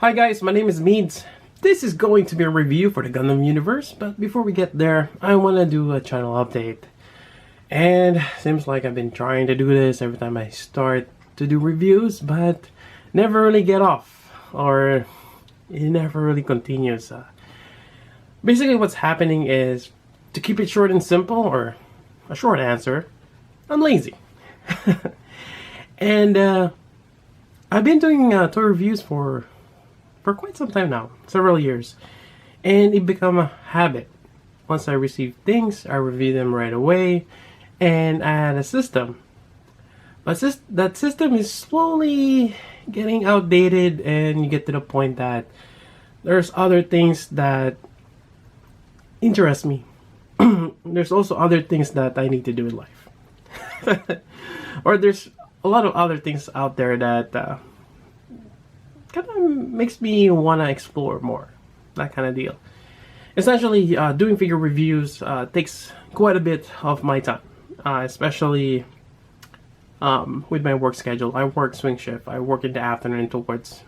Hi guys, my name is Meads. This is going to be a review for the Gundam universe, but before we get there, I want to do a channel update. And seems like I've been trying to do this every time I start to do reviews, but never really get off, or it never really continues. Basically what's happening is, to keep it short and simple, or a short answer, I'm lazy. And I've been doing toy reviews for quite some time now, several years, and it become a habit. Once I receive things, I review them right away, and I had a system. But that system is slowly getting outdated, and you get to the point that there's other things that interest me. There's also other things that I need to do in life. Or there's a lot of other things out there that kind of makes me want to explore more. That kind of deal. Essentially, doing figure reviews takes quite a bit of my time. Especially with my work schedule. I work swing shift. I work in the afternoon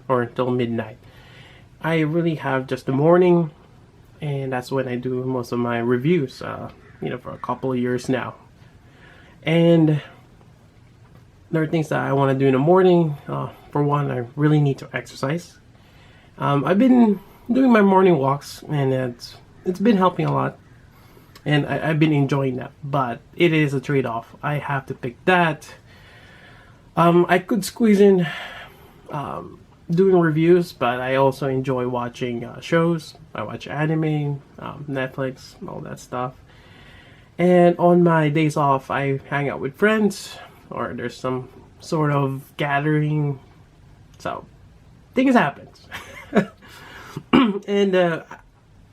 until midnight. I really have just the morning, and that's when I do most of my reviews, for a couple of years now. And there are things that I want to do in the morning. For one, I really need to exercise. I've been doing my morning walks, and it's been helping a lot. And I've been enjoying that, but it is a trade-off. I have to pick that. I could squeeze in doing reviews, but I also enjoy watching shows. I watch anime, Netflix, all that stuff. And on my days off, I hang out with friends, or there's some sort of gathering. So things happen. And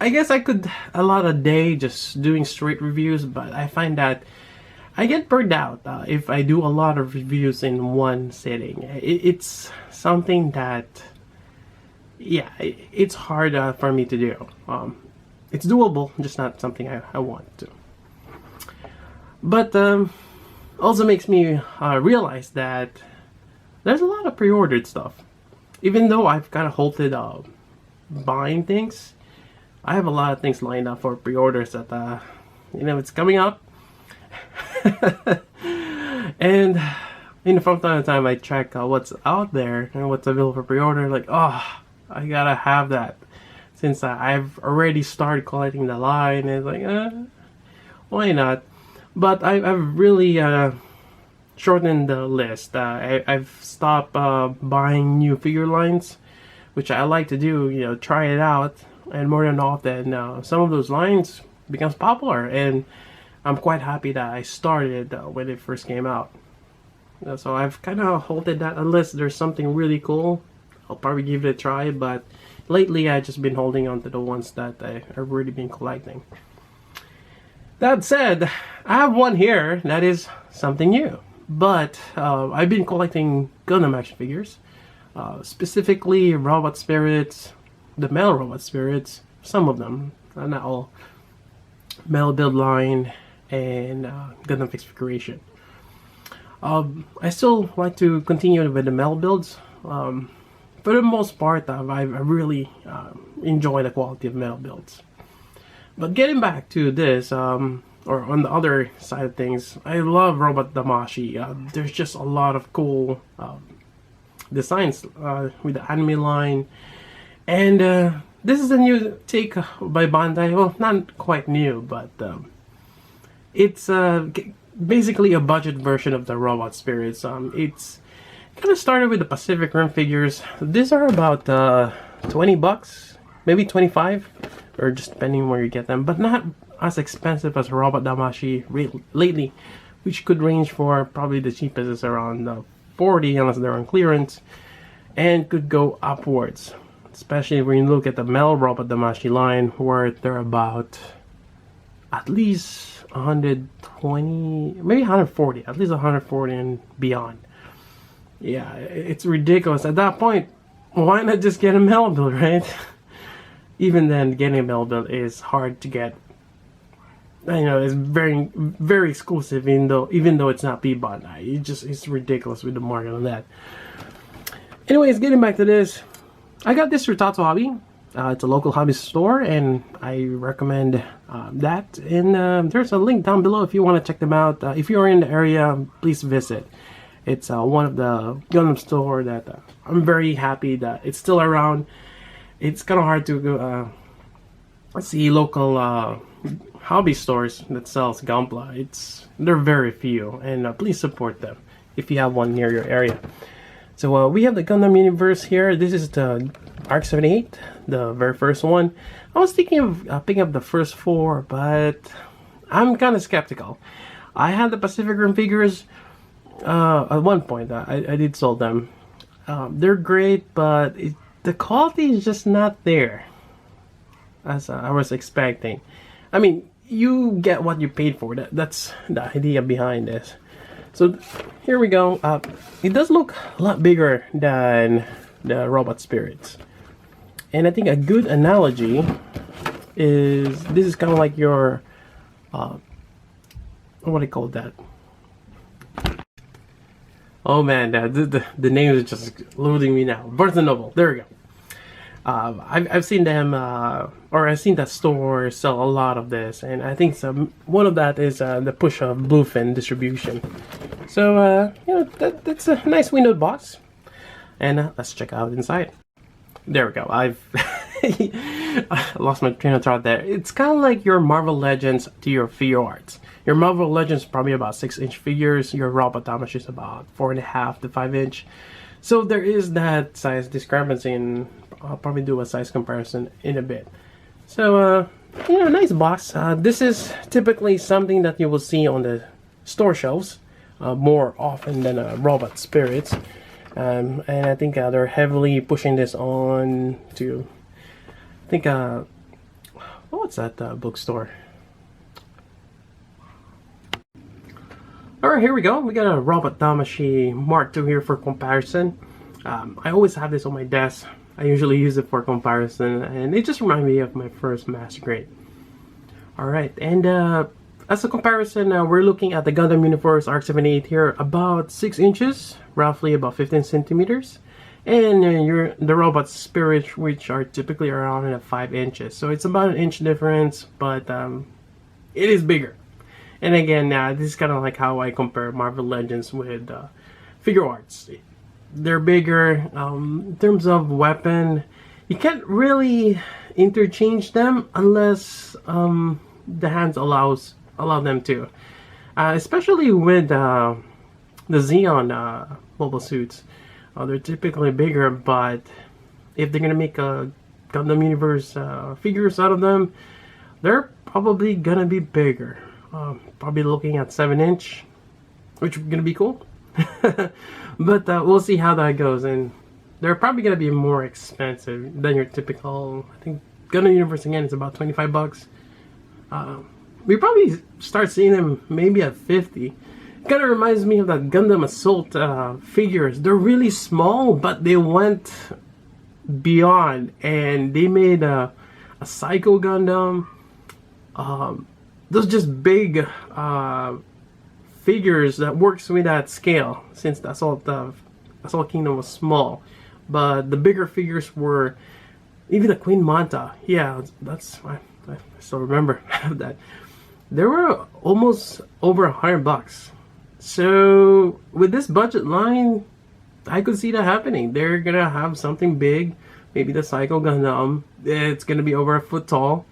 I guess I could allot a day just doing straight reviews, but I find that I get burned out if I do a lot of reviews in one sitting. It's something that, it's hard for me to do. It's doable, just not something I want to. But also makes me realize that there's a lot of pre-ordered stuff. Even though I've kind of halted buying things, I have a lot of things lined up for pre-orders that it's coming up. And from time to time I check what's out there and what's available for pre-order. Like, oh, I gotta have that, since I've already started collecting the line. And it's like, why not? But I've really shortened the list. I've stopped buying new figure lines, which I like to do, try it out. And more than often, some of those lines becomes popular, and I'm quite happy that I started when it first came out. So I've kind of halted that unless there's something really cool. I'll probably give it a try, but lately I've just been holding on to the ones that I've already been collecting. That said, I have one here that is something new. But I've been collecting Gundam action figures, specifically robot spirits, the male robot spirits, some of them, not all, male build line, and Gundam fixed figuration. I still like to continue with the male builds. For the most part, I really enjoy the quality of male builds. But getting back to this, or on the other side of things, I love Robot Damashi. There's just a lot of cool designs with the anime line. And this is a new take by Bandai. Well, not quite new, but it's basically a budget version of the Robot Spirits. It's kind of started with the Pacific Rim figures. These are about $20, maybe 25, or just depending where you get them, but not as expensive as Robot Damashi lately, which could range for probably the cheapest is around 40 unless they're on clearance, and could go upwards. Especially when you look at the male Robot Damashi line, where they're about at least 120, maybe 140, at least 140 and beyond. Yeah, it's ridiculous. At that point, why not just get a male build, right? Even then, getting a male build is hard to get. It's very, very exclusive, even though it's not Bandai. It's ridiculous with the market on that. Anyways, getting back to this, I got this through Tato Hobby. It's a local hobby store, and I recommend that. And there's a link down below if you want to check them out. If you're in the area, please visit. It's one of the Gundam store that I'm very happy that it's still around. It's kind of hard to see local hobby stores that sells Gunpla. They're very few, and please support them if you have one near your area. So we have the Gundam universe here. This is the RX-78, the very first one. I was thinking of picking up the first 4, but I'm kind of skeptical. I had the Pacific Rim figures at one point. I did sell them. They're great, but the quality is just not there as I was expecting. I mean, you get what you paid for. That's the idea behind this. So here we go. It does look a lot bigger than the Robot Spirits. And I think a good analogy is this is kind of like your, what do you call that? Oh man, the name is just loading me now. Barnes & Noble, there we go. I've seen them, or I've seen that store sell a lot of this, and I think one of that is the push of Bluefin distribution. So, you know, that's a nice windowed box. And let's check out inside. There we go. I've I lost my train of thought there. It's kind of like your Marvel Legends to your figure arts. Your Marvel Legends probably about 6-inch figures. Your Robot Damage is about 4.5 to 5-inch. So there is that size discrepancy, and I'll probably do a size comparison in a bit. So, you know, nice box. This is typically something that you will see on the store shelves more often than Robot Spirits. And I think they're heavily pushing this on to, I think, what's that bookstore? Alright, here we go. We got a Robot Damashi Mark II here for comparison. I always have this on my desk. I usually use it for comparison, and it just reminds me of my first Master Grade. Alright, and as a comparison, we're looking at the Gundam Universe RX-78 here, about 6 inches, roughly about 15 centimeters. And the Robot Spirit, which are typically around 5 inches. So it's about an inch difference, but it is bigger. And again, this is kind of like how I compare Marvel Legends with figure arts. They're bigger. In terms of weapon, you can't really interchange them unless the hands allow them to. Especially with the Zeon mobile suits. They're typically bigger, but if they're gonna make a Gundam Universe figures out of them, they're probably gonna be bigger. Probably looking at 7-inch, which is gonna be cool. But we'll see how that goes, and they're probably gonna be more expensive than your typical. I think Gundam Universe again is about 25 bucks. We probably start seeing them maybe at 50. It kind of reminds me of that Gundam Assault figures. They're really small, but they went beyond, and they made a Psycho Gundam. Those just big figures that works with that scale, since the Assault Kingdom was small. But the bigger figures were even the Queen Manta. Yeah, I still remember that. They were almost over $100. So with this budget line, I could see that happening. They're gonna have something big, maybe the Psycho Gundam. It's gonna be over a foot tall,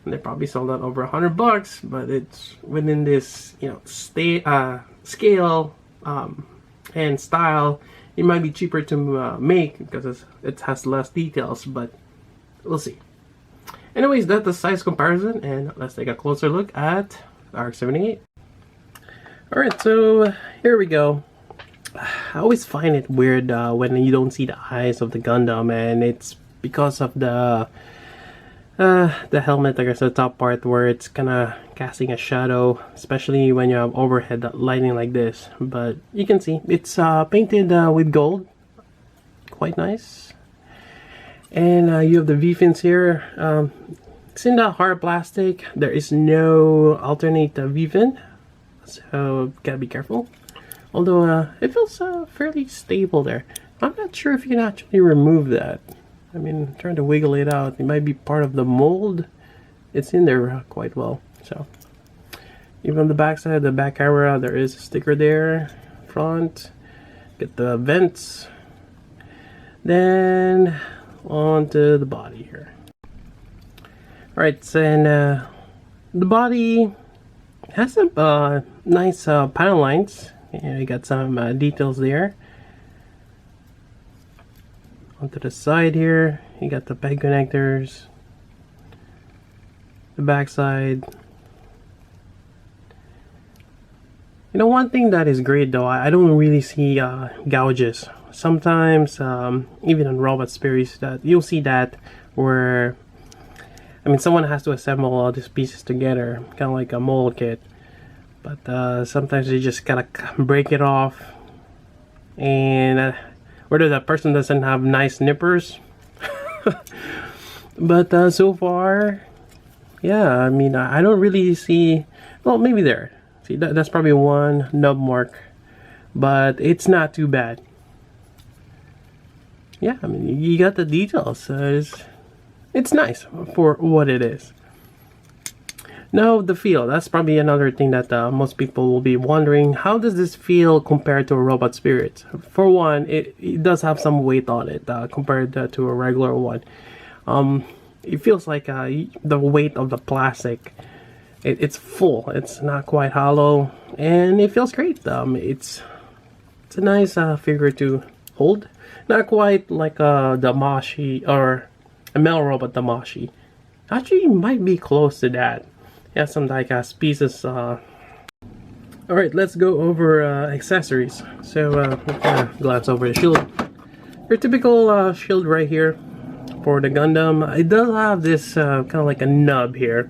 and they probably sold that over $100. But it's within this, you know, scale and style. It might be cheaper to make because it has less details, but we'll see. Anyways, that's the size comparison, and let's take a closer look at RX-78. Alright, so here we go. I always find it weird when you don't see the eyes of the Gundam, and it's because of the helmet, I guess, the top part where it's kind of casting a shadow, especially when you have overhead lighting like this. But you can see it's painted with gold, quite nice. And you have the V-fins here. It's in the hard plastic. There is no alternate V-fin, so gotta be careful. Although it feels fairly stable there. I'm not sure if you can actually remove that. I mean, trying to wiggle it out. It might be part of the mold. It's in there quite well. So even on the back side, the back camera, there is a sticker there. Front. Get the vents. Then onto the body here. Alright, so and the body has some nice panel lines. Yeah, you got some details there. Onto the side here, you got the peg connectors. The back side. You know, one thing that is great though, I don't really see gouges. Sometimes, even on robot spirits, that you'll see that where, I mean, someone has to assemble all these pieces together, kind of like a mold kit. But sometimes you just gotta break it off, and whether that person doesn't have nice nippers. But so far, yeah, I mean, I don't really see. Well, maybe there. See, that's probably one nub mark, but it's not too bad. Yeah, I mean, you got the details. It's nice for what it is. Now, the feel. That's probably another thing that most people will be wondering. How does this feel compared to a robot spirit? For one, it does have some weight on it compared to a regular one. It feels like the weight of the plastic. It's full. It's not quite hollow, and it feels great. It's a nice figure to hold. Not quite like a Damashi or a Mel Robot Damashi. Actually, it might be close to that. Yeah, some die-cast pieces. Alright, let's go over accessories. So, glance over the shield. Your typical shield right here for the Gundam. It does have this kind of like a nub here,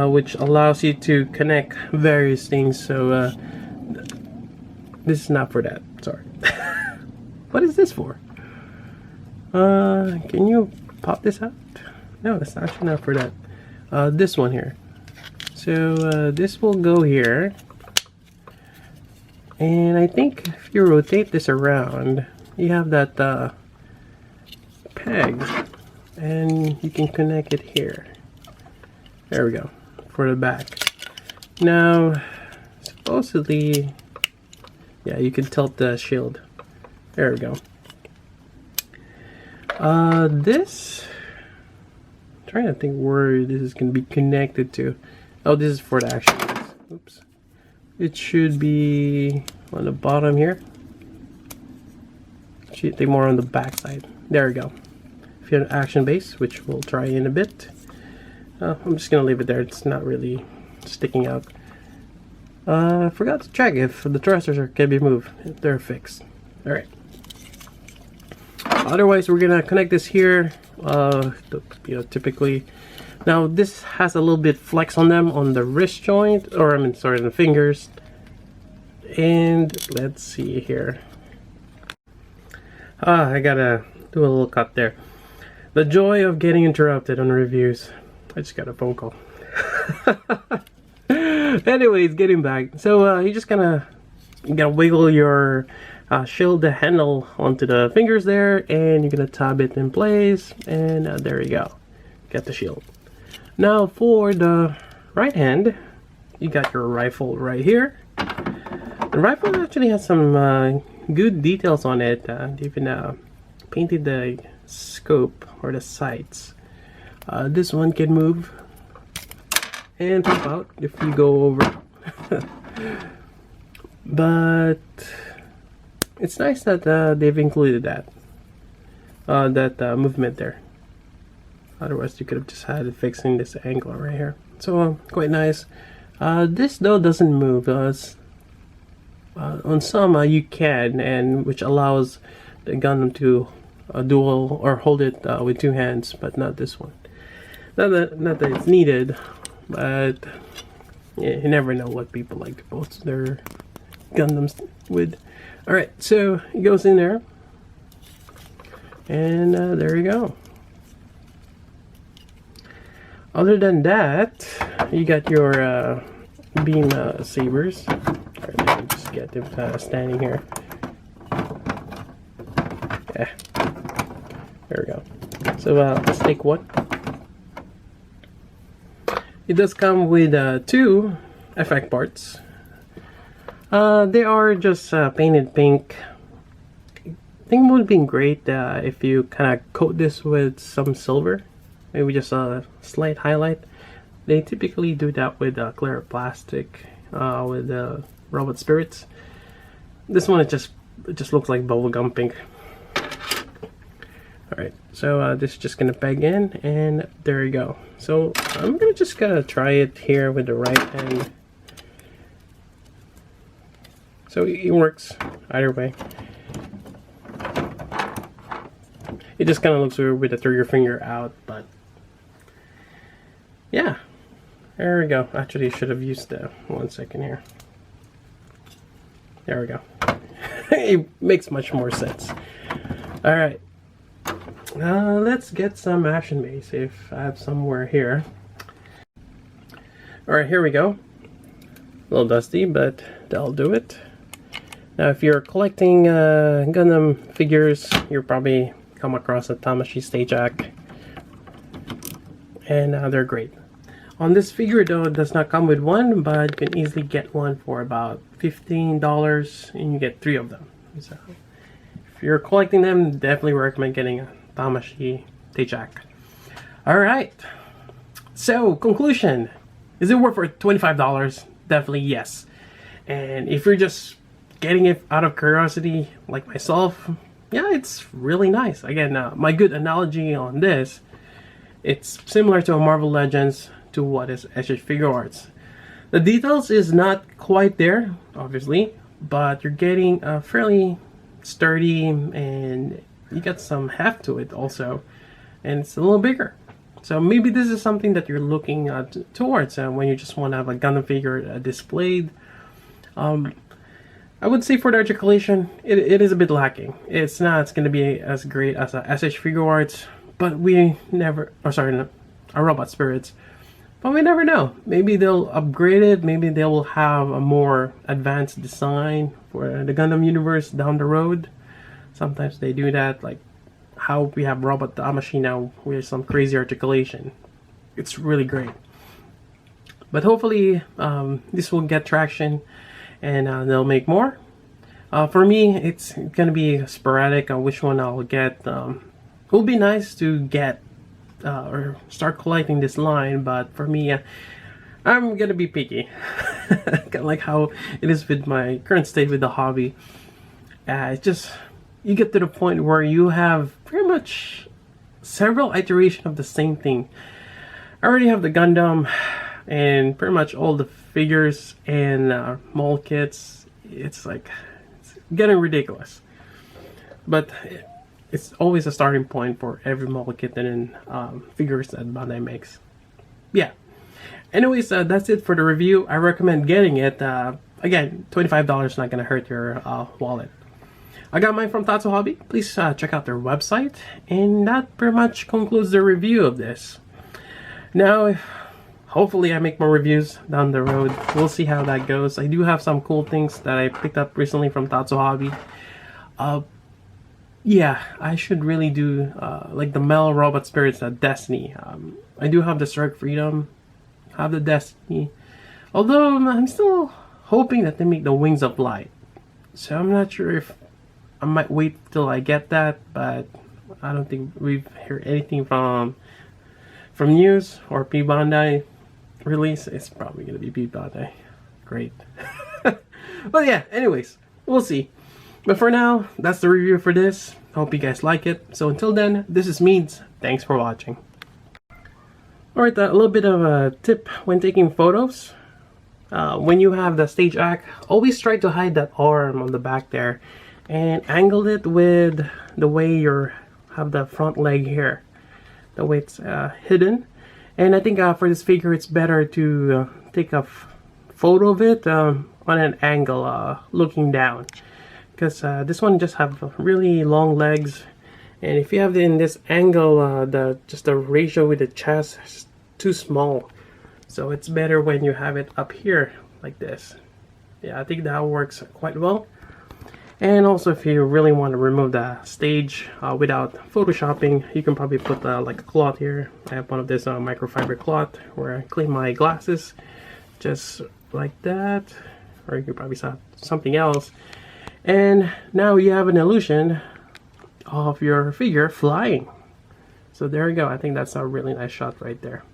which allows you to connect various things. So, this is not for that. Sorry. What is this for? Can you pop this out? No, it's actually not for that. This one here. So this will go here, and I think if you rotate this around, you have that peg, and you can connect it here. There we go, for the back. Now, supposedly, yeah, you can tilt the shield. There we go. This, I'm trying to think where this is going to be connected to. Oh, this is for the action. Oops. It should be on the bottom here. Should be more on the back side. There we go. If you have an action base, which we'll try in a bit. I'm just gonna leave it there. It's not really sticking out. I forgot to check if the thrusters can be moved. If they're fixed. All right. Otherwise, we're gonna connect this here. Typically. Now this has a little bit flex on them on the wrist joint, or I mean, sorry, the fingers. And let's see here. I gotta do a little cut there. The joy of getting interrupted on reviews. I just got a phone call. Anyways, getting back. So you just you gotta wiggle your shield handle onto the fingers there, and you're gonna tab it in place, and there you go. Got the shield. Now for the right hand, you got your rifle right here. The rifle actually has some good details on it. They even painted the scope or the sights. This one can move and pop out if you go over. But it's nice that they've included that movement there. Otherwise, you could have just had it fixing this angle right here. So quite nice. This though doesn't move. On some you can, and which allows the Gundam to dual or hold it with two hands, but not this one. Not that it's needed, but yeah, you never know what people like to post their Gundams with. All right, so it goes in there, and there you go. Other than that, you got your beam sabers. Right, let me just get them standing here. Yeah, there we go. So let's take one. It does come with two effect parts. They are just painted pink. I think it would be great if you kind of coat this with some silver, maybe just a slight highlight. They typically do that with clear plastic with robot spirits. This one it just looks like bubblegum pink. Alright, so this is just gonna peg in, and there you go. So I'm just gonna try it here with the right hand. So it works either way. It just kind of looks weird with the trigger finger out, but yeah, there we go. Actually, I should have used the 1 second here. There we go. It makes much more sense. All right, let's get some action base if I have somewhere here. All right, here we go. A little dusty, but that'll do it. Now, if you're collecting Gundam figures, you'll probably come across a Tamashii Stage Act, and they're great. On this figure, though, it does not come with one, but you can easily get one for about $15, and you get 3 of them. So, if you're collecting them, definitely recommend getting a Tamashii Stage Act. All right. So, conclusion: is it worth for $25? Definitely yes. And if you're just getting it out of curiosity, like myself, yeah, it's really nice. Again, my good analogy on this, it's similar to a Marvel Legends to what is SH Figure Arts. The details is not quite there, obviously, but you're getting a fairly sturdy, and you got some heft to it also, and it's a little bigger. So maybe this is something that you're looking towards when you just want to have a Gundam figure displayed. I would say for the articulation, it is a bit lacking. It's going to be as great as a SH Figure Arts, but we never, oh sorry, no, a Robot Spirits, but we never know. Maybe they'll upgrade it, maybe they will have a more advanced design for the Gundam universe down the road. Sometimes they do that, like how we have Robot Tamashii now with some crazy articulation. It's really great. But hopefully this will get traction, and they'll make more. For me, it's gonna be sporadic on which one I'll get. It will be nice to get or start collecting this line, but for me, I'm gonna be picky. Kind of like how it is with my current state with the hobby. It's just, you get to the point where you have pretty much several iterations of the same thing. I already have the Gundam and pretty much all the figures and mold kits. It's like, it's getting ridiculous, but it's always a starting point for every mold kit and figures that Bandai makes. Yeah, anyways, that's it for the review. I recommend getting it. Again, $25 is not gonna hurt your wallet. I got mine from Tatsu Hobby. Please check out their website, and that pretty much concludes the review of this. Now, hopefully I make more reviews down the road. We'll see how that goes. I do have some cool things that I picked up recently from Tatsu Hobby. Yeah, I should really do like the Metal Robot Spirits Destiny. I do have the Strike Freedom, have the Destiny. Although I'm still hoping that they make the Wings of Light. So I'm not sure if I might wait till I get that, but I don't think we've heard anything from news or P Bandai release. It's probably gonna be P Bandai. Great. But yeah, anyways, we'll see. But for now, that's the review for this. Hope you guys like it. So until then, this is Meads. Thanks for watching. Alright, a little bit of a tip when taking photos. When you have the stage act, always try to hide that arm on the back there, and angle it with the way you have the front leg here, the way it's hidden. And I think for this figure, it's better to take a photo of it on an angle, looking down, because this one just have really long legs, and if you have it in this angle, the ratio with the chest is too small. So it's better when you have it up here like this. Yeah, I think that works quite well. And also, if you really want to remove the stage without photoshopping, you can probably put like a cloth here. I have one of this microfiber cloth where I clean my glasses, just like that. Or you could probably saw something else. And now you have an illusion of your figure flying. So there you go. I think that's a really nice shot right there.